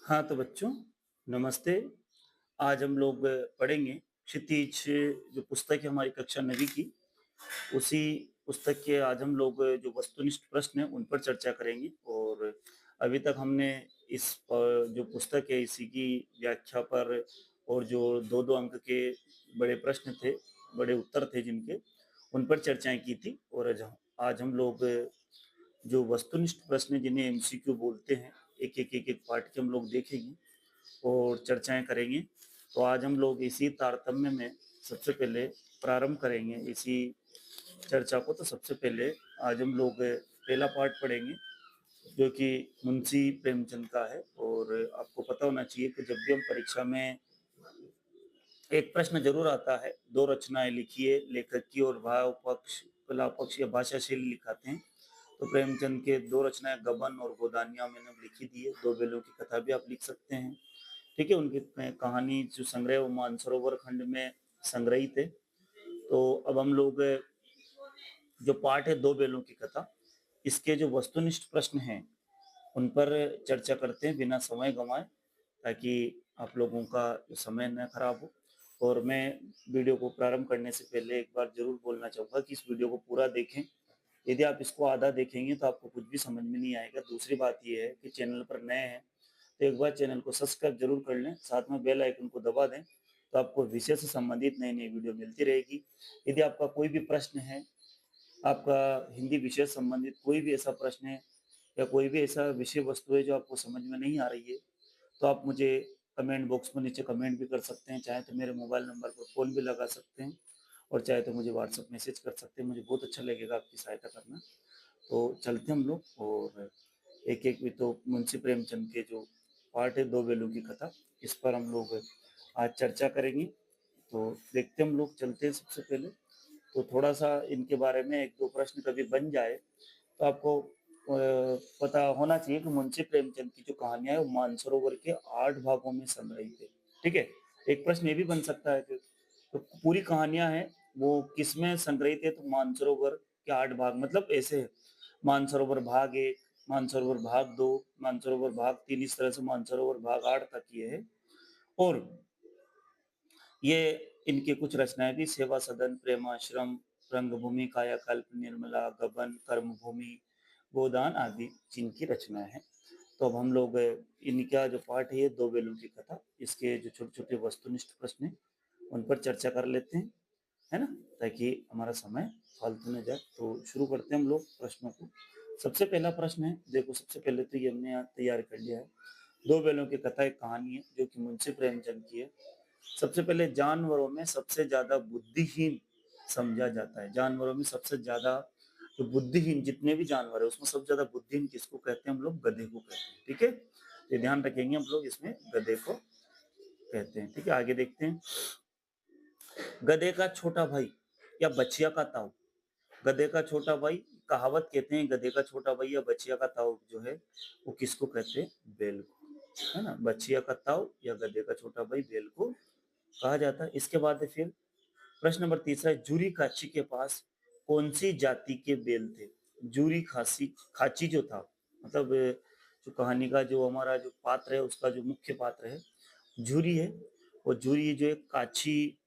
हाँ, तो बच्चों नमस्ते। आज हम लोग पढ़ेंगे क्षितिज जो पुस्तक है हमारी कक्षा 9वीं की, उसी पुस्तक के आज हम लोग जो वस्तुनिष्ठ प्रश्न हैं उन पर चर्चा करेंगे। और अभी तक हमने इस जो पुस्तक है इसी की व्याख्या पर और जो 2-2 अंक के बड़े प्रश्न थे, बड़े उत्तर थे जिनके, उन पर चर्चाएँ की थी। और आज हम लोग जो वस्तुनिष्ठ प्रश्न हैं जिन्हें एमसीक्यू बोलते हैं, एक-एक पार्ट के हम लोग देखेंगे और चर्चाएँ करेंगे। तो आज हम लोग इसी तारतम्य में सबसे पहले प्रारंभ करेंगे इसी चर्चा को। तो सबसे पहले आज हम लोग पहला पार्ट पढ़ेंगे जो कि मुंशी प्रेमचंद का है। और आपको पता होना चाहिए कि जब भी हम परीक्षा में एक प्रश्न ज़रूर आता है, 2 रचनाएँ लिखिए, लेखक की और भाव पक्ष, कला पक्ष या भाषा शैली लिखाते हैं। तो प्रेमचंद के 2 रचनाएँ गबन और गोदानियाँ मैंने लिखी दी है, 2 बेलों की कथा भी आप लिख सकते हैं। ठीक है, उनकी कहानी जो संग्रह वो मानसरोवर खंड में संग्रहित है। तो अब हम लोग जो पाठ है 2 बेलों की कथा, इसके जो वस्तुनिष्ठ प्रश्न हैं, उन पर चर्चा करते हैं बिना समय गँवाए, ताकि आप लोगों का जो समय ना खराब हो। और मैं वीडियो को प्रारंभ करने से पहले एक बार ज़रूर बोलना चाहूँगा कि इस वीडियो को पूरा देखें। यदि आप इसको आधा देखेंगे तो आपको कुछ भी समझ में नहीं आएगा। दूसरी बात ये है कि चैनल पर नए हैं, तो एक बार चैनल को सब्सक्राइब ज़रूर कर लें, साथ में बेल आइकन को दबा दें, तो आपको विषय से संबंधित नई-नई वीडियो मिलती रहेगी। यदि आपका कोई भी प्रश्न है, आपका हिंदी विषय से संबंधित कोई भी ऐसा प्रश्न है या कोई भी ऐसा विषय वस्तु है जो आपको समझ में नहीं आ रही है, तो आप मुझे कमेंट बॉक्स में नीचे कमेंट भी कर सकते हैं। चाहे तो मेरे मोबाइल नंबर पर फ़ोन भी लगा सकते हैं और चाहे तो मुझे व्हाट्सएप मैसेज कर सकते हैं। मुझे बहुत अच्छा लगेगा आपकी सहायता करना। तो चलते हैं हम लोग और एक-एक भी तो मुंशी प्रेमचंद के जो पार्ट है 2 बेलों की कथा, इस पर हम लोग आज चर्चा करेंगे। तो देखते हैं हम लोग, चलते हैं सबसे पहले। तो थोड़ा-सा इनके बारे में 1-2 प्रश्न कभी बन जाए, तो आपको पता होना चाहिए कि मुंशी प्रेमचंद की जो कहानियाँ हैं वो मानसरोवर के 8 भागों में संग्रहित है। ठीक है? एक प्रश्न ये भी बन सकता है कि तो पूरी कहानियाँ हैं वो किसमें संग्रहित है? तो मानसरोवर के 8 भाग, मतलब ऐसे है, मानसरोवर भाग 1, मानसरोवर भाग 2, मानसरोवर भाग 3, इस तरह से मानसरोवर भाग 8 तक ये है। और ये इनकी कुछ रचनाएँ भी सेवा सदन, प्रेमाश्रम, रंगभूमि, कायाकल्प, निर्मला, गबन, कर्मभूमि, गोदान आदि जिनकी रचनाएँ हैं। तो अब हम लोग इनका जो पाठ है ये 2 बेलों की कथा, इसके जो छोटे-छोटे वस्तुनिष्ठ प्रश्न हैं, उन पर चर्चा कर लेते हैं, है ना? ताकि हमारा समय फालतू ना जाए। तो शुरू करते हैं हम लोग प्रश्नों को। सबसे पहला प्रश्न है, देखो सबसे पहले तो ये हमने यहाँ तैयार कर लिया है। 2 बैलों की कथा एक कहानी है जो कि मुंशी प्रेमचंद की है। सबसे पहले जानवरों में सबसे ज़्यादा बुद्धिहीन समझा जाता है। जानवरों में सबसे ज़्यादा जो बुद्धिहीन जितने भी जानवर हैं उसमें सबसे ज़्यादा बुद्धिहीन किसको कहते हैं? हम लोग गधे को कहते हैं, ठीक है? ये ध्यान रखेंगे हम लोग, इसमें गधे को कहते हैं, ठीक है? आगे देखते हैं। गधे का छोटा भाई या बछिया का ताऊ। गधे का छोटा भाई, कहावत कहते हैं गधे का छोटा भाई या बछिया का ताऊ जो है वो किसको कहते हैं? बैल को, है ना? बछिया का ताऊ या गधे का छोटा भाई बैल को कहा जाता है। इसके बाद है फिर प्रश्न नंबर तीसरा है, जूरी खाची के पास कौन सी जाति के बैल थे? जूरी खासी खाची जो था, मतलब जो कहानी का जो हमारा जो पात्र है उसका जो मुख्य पात्र है जूरी है। और जूरी जो एक काची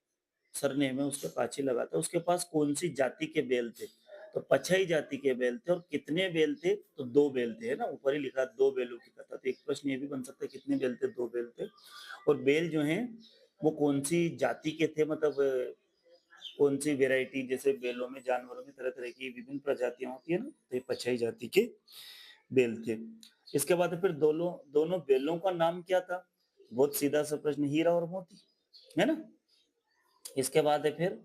सरनेम है, उसका काची लगाता है, उसके पास कौन सी जाति के बैल थे? तो पछई जाति के बैल थे। और कितने बैल थे? तो 2 बैल थे, है ना? ऊपर ही लिखा 2 बैलों की कथा। तो एक प्रश्न ये भी बन सकता है कितने बैल थे? 2 बैल थे। और बैल जो हैं वो कौन सी जाति के थे, मतलब कौन सी वैरायटी, जैसे बैलों में जानवरों में तरह-तरह की विभिन्न प्रजातियाँ होती है ना, तो ये पछई जाति के बैल थे। इसके बाद फिर दोनों दोनों बैलों का नाम क्या था? बहुत सीधा सा प्रश्न, हीरा और मोती, है ना? इसके बाद है फिर,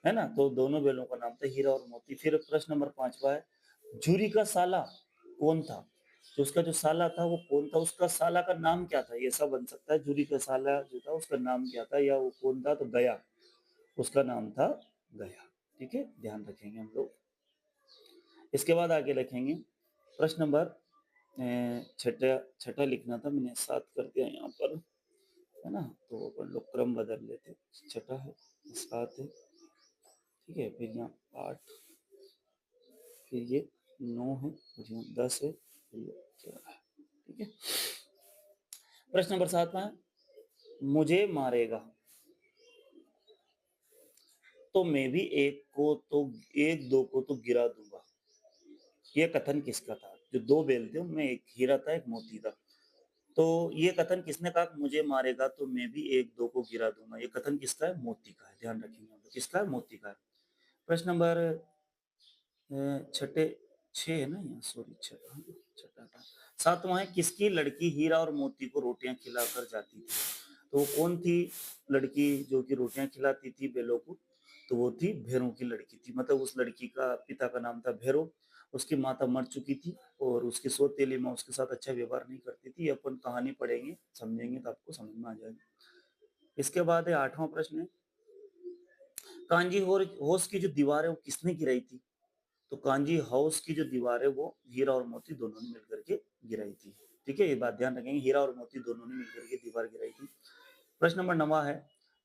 है ना? तो दोनों बैलों का नाम था हीरा और मोती। फिर प्रश्न नंबर 5वां है, झुरी का साला कौन था? जो उसका जो साला था वो कौन था? उसका साला का नाम क्या था? ये ऐसा बन सकता है, झुरी का साला जो था उसका नाम क्या था या वो कौन था? तो गया, उसका नाम था गया। ठीक है? ध्यान रखेंगे हम लोग। इसके बाद आगे लिखेंगे प्रश्न नंबर छठा छठा लिखना था, मैंने 7 कर दिया यहाँ पर, है ना? तो अपन लोग क्रम बदल लेते। छठा है, 7 है, ठीक है? फिर यहाँ 8, फिर ये 9 है, फिर यहाँ 10 है, फिर ये 11 है, ठीक है? प्रश्न नंबर 7 है, मुझे मारेगा तो मैं भी एक दो को तो गिरा दूंगा। ये कथन किसका था? जो दो बैल थे उनमें एक हीरा था, एक मोती था। तो ये कथन किसने कहा कि मुझे मारेगा तो मैं भी एक दो को गिरा दूंगा? ये कथन किसका है? मोती का है। ध्यान रखेंगे हम लोग। किसका है? मोती का है। प्रश्न नंबर छठे 6 है ना, यहाँ सॉरी, छठा था। 7वां है, किसकी लड़की हीरा और मोती को रोटियां खिलाकर जाती थी? तो वो कौन थी लड़की जो कि रोटियां खिलाती थी बैलों को? तो वो थी भैरों की लड़की थी। मतलब उस लड़की का पिता का नाम था भैरव, उसकी माता मर चुकी थी और उसकी सौतेली माँ उसके साथ अच्छा व्यवहार नहीं करती थी। ये अपन कहानी पढ़ेंगे, समझेंगे तो आपको समझ में आ जाएगा। इसके बाद है 8वां प्रश्न है, कांजी होस की जो दीवार है वो किसने गिराई थी? तो कांजी हाउस की जो दीवार है वो हीरा और मोती दोनों ने मिलकर के गिराई थी। ठीक है, ये बात ध्यान रखेंगे, हीरा और मोती दोनों ने मिलकर के दीवार गिराई थी। प्रश्न नंबर 9 है,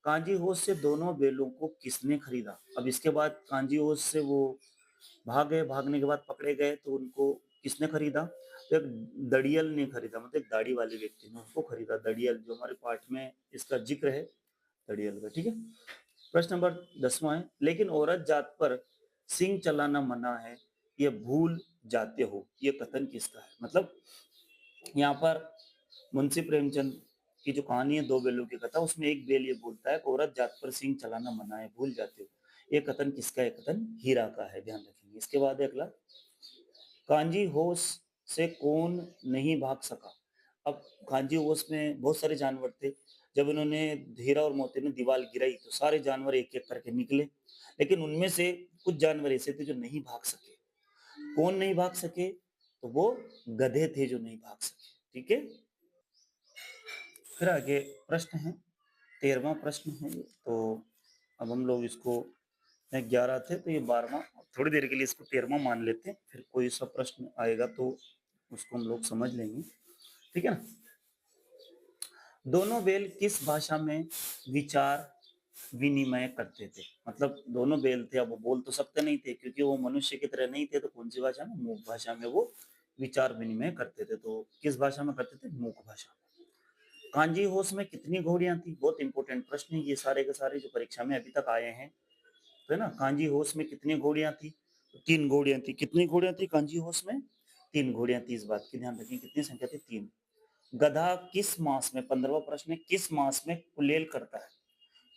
कांजी हाउस से दोनों बैलों को किसने खरीदा? अब इसके बाद कांजी हाउस से वो भाग गए, भागने के बाद पकड़े गए तो उनको किसने खरीदा? तो एक दड़ियल ने खरीदा, मतलब एक दाढ़ी वाले व्यक्ति ने उनको खरीदा। दड़ियल जो हमारे पाठ में इसका जिक्र है, दड़ियल का। ठीक है। प्रश्न नंबर 10वां है, लेकिन औरत जात पर सिंह चलाना मना है, ये भूल जाते हो, ये कथन किसका है? मतलब यहाँ पर मुंशी प्रेमचंद की जो कहानी है दो बैलों की कथा, उसमें एक बैल ये बोलता है औरत जात पर सिंह चलाना मना है, भूल जाते हो। ये कथन किसका है? कथन हीरा का है, ध्यान रखेंगे। इसके बाद है अगला, कांजी होश से कौन नहीं भाग सका? अब कांजी होश में बहुत सारे जानवर थे। जब इन्होंने हीरा और मोती ने दीवार गिराई तो सारे जानवर एक एक करके निकले, लेकिन उनमें से कुछ जानवर ऐसे थे जो नहीं भाग सके। कौन नहीं भाग सके? तो वो गधे थे जो नहीं भाग सके। ठीक है। फिर आगे प्रश्न है, 13वां प्रश्न है ये। तो अब हम लोग इसको 11 थे तो ये 12वां, थोड़ी देर के लिए इसको 13वां मान लेते हैं, फिर कोई सा प्रश्न आएगा तो उसको हम लोग समझ लेंगे। ठीक है ना। दोनों बैल किस भाषा में विचार विनिमय करते थे? मतलब दोनों बैल थे, अब वो बोल तो सकते नहीं थे क्योंकि वो मनुष्य की तरह नहीं थे, तो कौन सी भाषा में? मूक भाषा में वो विचार विनिमय करते थे। तो किस भाषा में करते थे? मूक भाषा में। कांजी होस में कितनी घोड़ियां थी? बहुत इंपॉर्टेंट प्रश्न है ये, सारे के सारे जो परीक्षा में अभी तक आए हैं। तो है ना, कांजी होस में कितनी घोड़ियां थी? तो 3 घोड़ियां थी। कितनी घोड़ियां थी कांजी होस में? 3 घोड़ियां थी। इस बात की ध्यान रखें, कितनी संख्या थी? 3। गधा किस मास में, 15वां प्रश्न है, किस मास में कुलेल करता है?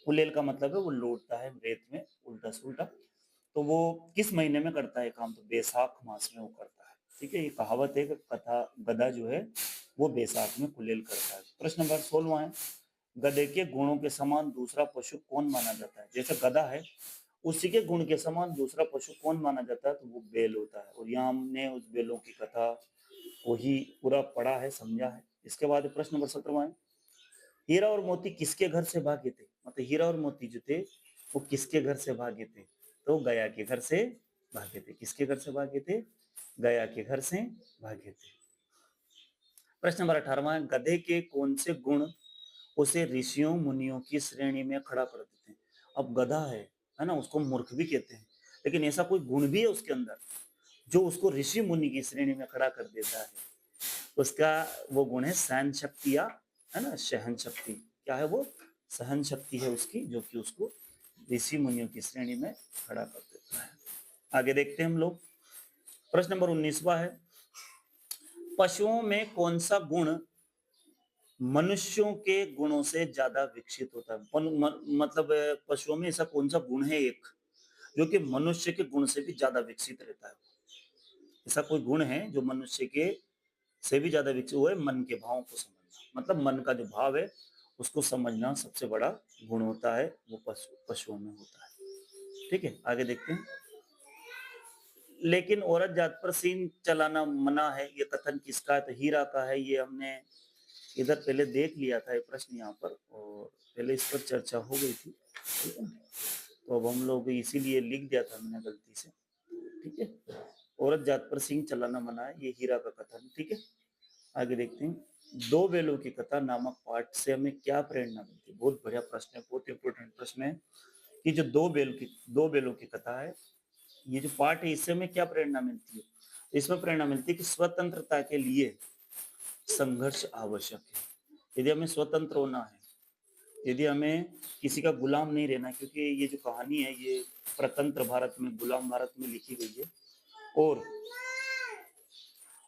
कुलेल का मतलब है वो लौटता है रेत में उल्टा सुल्टा। तो वो किस महीने में करता है काम? तो बैसाख मास में वो करता है। ठीक है, ये कहावत है कि कथा गधा जो है वो बैसाख में कुलेल करता है। प्रश्न नंबर 16 है, गधे के गुणों के समान दूसरा पशु कौन माना जाता है? जैसे गधा है उसी के गुण के समान दूसरा पशु कौन माना जाता है? तो वो बैल होता है। और यहाँ हमने उस बैलों की कथा को ही पूरा पढ़ा है, समझा है। इसके बाद प्रश्न नंबर 17 है, हीरा और मोती किसके घर से भागे थे? मतलब हीरा और मोती जो थे वो किसके घर से भागे थे? तो गया के घर से भागे थे। किसके घर से भागे थे? गया के घर से भागे थे। प्रश्न नंबर 18 है, गधे के कौन से गुण उसे ऋषियों मुनियों की श्रेणी में खड़ा कर देते हैं? अब गधा है ना, उसको मूर्ख भी कहते हैं, लेकिन ऐसा कोई गुण भी है उसके अंदर जो उसको ऋषि मुनि की श्रेणी में खड़ा कर देता है। उसका वो गुण है सहन शक्ति, या है ना, सहन शक्ति। क्या है वो? सहन शक्ति है उसकी, जो कि उसको ऋषि मुनियों की श्रेणी में खड़ा कर देता है। आगे देखते हैं हम लोग। प्रश्न नंबर 19वां है, पशुओं में कौन सा गुण मनुष्यों के गुणों से ज्यादा विकसित होता है? मतलब पशुओं में ऐसा कौन सा गुण है एक जो कि मनुष्य के गुण से भी ज्यादा विकसित रहता है? ऐसा कोई गुण है जो मनुष्य के से भी ज्यादा विकसित हुआ है? मन के भावों को समझना, मतलब मन का जो भाव है उसको समझना सबसे बड़ा गुण होता है, वो पशुओं में होता है। ठीक है, आगे देखते हैं। लेकिन औरत जात पर सींग चलाना मना है, ये कथन किसका है? तो हीरा का है। ये हमने इधर पहले देख लिया था ये प्रश्न यहाँ पर, और पहले इस पर चर्चा हो गई थी। ठीक है, तो अब हम लोग इसीलिए लिख दिया था मैंने गलती से। ठीक है, औरत जात पर सिंह चलाना मना है, ये हीरा का कथन। ठीक है, आगे देखते हैं। दो बैलों की कथा नामक पाठ से हमें क्या प्रेरणा मिलती है? बहुत बढ़िया प्रश्न है, बहुत इंपॉर्टेंट प्रश्न है कि जो दो बैलों की कथा है, ये जो पाठ है इससे हमें क्या प्रेरणा मिलती है? इसमें प्रेरणा मिलती है कि स्वतंत्रता के लिए संघर्ष आवश्यक है। यदि हमें स्वतंत्र होना है, यदि हमें किसी का गुलाम नहीं रहना, क्योंकि ये जो कहानी है ये प्रतंत्र भारत में, गुलाम भारत में लिखी गई है और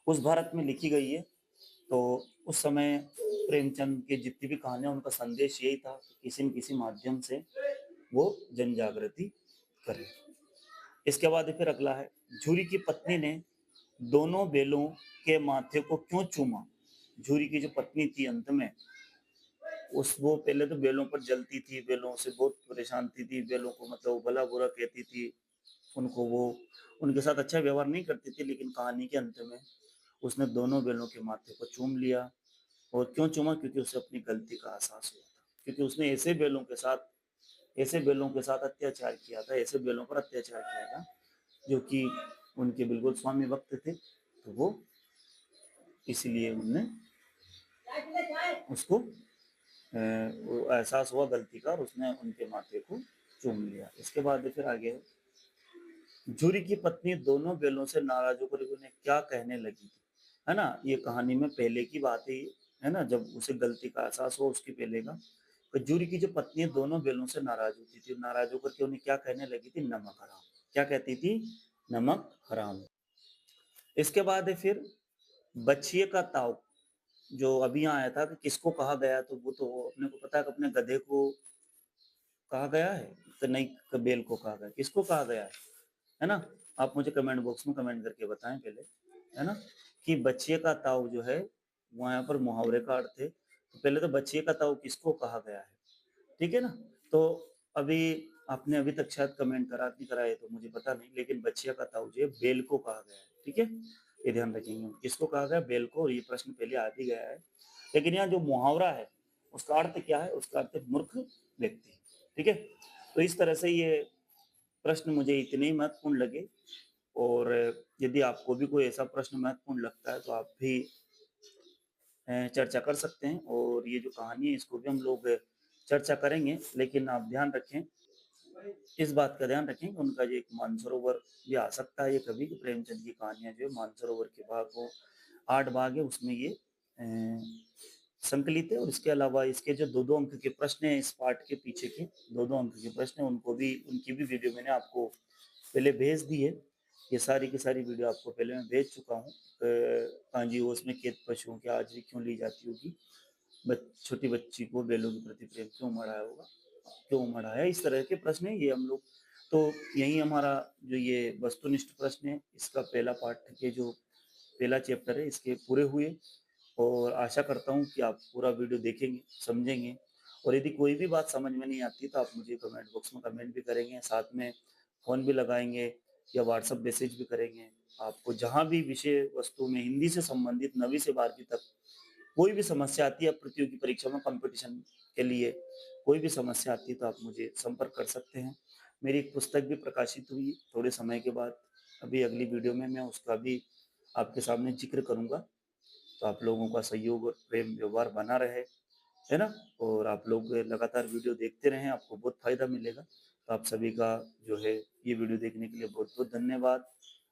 उस भारत में लिखी गई है। तो उस समय प्रेमचंद की जितनी भी कहानियाँ, उनका संदेश यही था कि किसी न किसी माध्यम से वो जन जागृति करें। इसके बाद फिर अगला है, झूरी की पत्नी ने दोनों बैलों के माथे को क्यों चूमा? झूरी की जो पत्नी थी अंत में, उस वो पहले तो बैलों पर जलती थी, बैलों से बहुत परेशान थी, बैलों को मतलब वो भला-बुरा कहती थी, उनको वो उनके साथ अच्छा व्यवहार नहीं करती थी, लेकिन कहानी के अंत में उसने दोनों बैलों के माथे को चूम लिया। और क्यों चूमा? क्योंकि उसे अपनी गलती का एहसास हुआ था। क्योंकि उसने ऐसे बैलों के साथ अत्याचार किया था, ऐसे बैलों पर अत्याचार किया था, जो कि उनके बिल्कुल स्वामी भक्त थे। तो वो इसीलिए उनने उसको वो एहसास हुआ गलती का और उसने उनके माथे को चूम लिया। इसके बाद फिर आगे, झूरी की पत्नी दोनों बैलों से नाराज होकर उन्हें क्या कहने लगी थी, है ना? ये कहानी में पहले की बात है ना? जब उसे गलती का एहसास हुआ उसके पहले का। तो झूरी की जो पत्नी दोनों बैलों से नाराज होती थी, नाराज होकर के उन्हें क्या कहने लगी थी? नमक हराम। क्या कहती थी? नमक हराम। इसके बाद है फिर बछिए का ताव, जो अभी यहाँ आया था कि किसको कहा गया, तो वो तो अपने को पता है कि अपने गधे को कहा गया है, तो नहीं बैल को कहा गया। किसको कहा गया है ना? आप मुझे कमेंट बॉक्स में कमेंट करके बताएँ पहले, है ना? कि बच्चे का ताऊ जो है, वो यहाँ पर मुहावरे का अर्थ है। तो पहले तो बच्चे का ताऊ किसको कहा गया है, ठीक है ना? तो अभी आपने अभी तक शायद कमेंट करा नहीं करा है तो मुझे पता नहीं, लेकिन बछिया का ताऊ जो है बैल को कहा गया है, ठीक है? ये ध्यान रखेंगे। किसको कहा गया? बैल को। और ये प्रश्न पहले आ भी गया है। लेकिन यहाँ जो मुहावरा है, उसका अर्थ क्या है? उसका अर्थ है मूर्ख व्यक्ति, ठीक है? तो इस तरह से ये प्रश्न मुझे इतने ही महत्वपूर्ण लगे। और यदि आपको भी कोई ऐसा प्रश्न महत्वपूर्ण लगता है तो आप भी चर्चा कर सकते हैं, और ये जो कहानी है इसको भी हम लोग चर्चा करेंगे। लेकिन आप ध्यान रखें, इस बात का ध्यान रखें कि उनका जो एक मानसरोवर भी आ सकता है ये कभी, कि प्रेमचंद की कहानियाँ जो है मानसरोवर के भाग को 8 भाग है उसमें ये संकलित है। और इसके अलावा इसके जो 2-2 अंक के प्रश्न हैं, इस पार्ट के पीछे के 2-2 अंक के प्रश्न हैं, उनकी भी वीडियो मैंने आपको पहले भेज दी है। ये सारी की सारी वीडियो आपको पहले मैं भेज चुका हूँ। कांजीवोस में कैद पशुओं की हाजिरी क्यों ली जाती होगी? छोटी बच्ची को बैलों के प्रति प्रेम क्यों मढ़ाया होगा? क्यों मढ़ाया? इस तरह के प्रश्न हैं ये हम लोग। तो यही हमारा जो ये वस्तुनिष्ठ प्रश्न है, इसका पहला पाठ के जो पहला चैप्टर है इसके पूरे हुए। और आशा करता हूँ कि आप पूरा वीडियो देखेंगे, समझेंगे। और यदि कोई भी बात समझ में नहीं आती तो आप मुझे कमेंट बॉक्स में कमेंट भी करेंगे, साथ में फ़ोन भी लगाएँगे या व्हाट्सएप मैसेज भी करेंगे। आपको जहाँ भी विषय वस्तु में हिंदी से संबंधित 9वीं से 12वीं तक कोई भी समस्या आती है, प्रतियोगी परीक्षा में कॉम्पिटिशन के लिए कोई भी समस्या आती है तो आप मुझे संपर्क कर सकते हैं। मेरी एक पुस्तक भी प्रकाशित हुई थोड़े समय के बाद, अभी अगली वीडियो में मैं उसका भी आपके सामने ज़िक्र करूँगा। तो आप लोगों का सहयोग और प्रेम व्यवहार बना रहे, है ना? और आप लोग लगातार वीडियो देखते रहें, आपको बहुत फ़ायदा मिलेगा। तो आप सभी का जो है ये वीडियो देखने के लिए बहुत-बहुत धन्यवाद।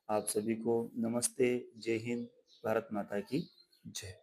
आप सभी को नमस्ते, जय हिंद, भारत माता की जय।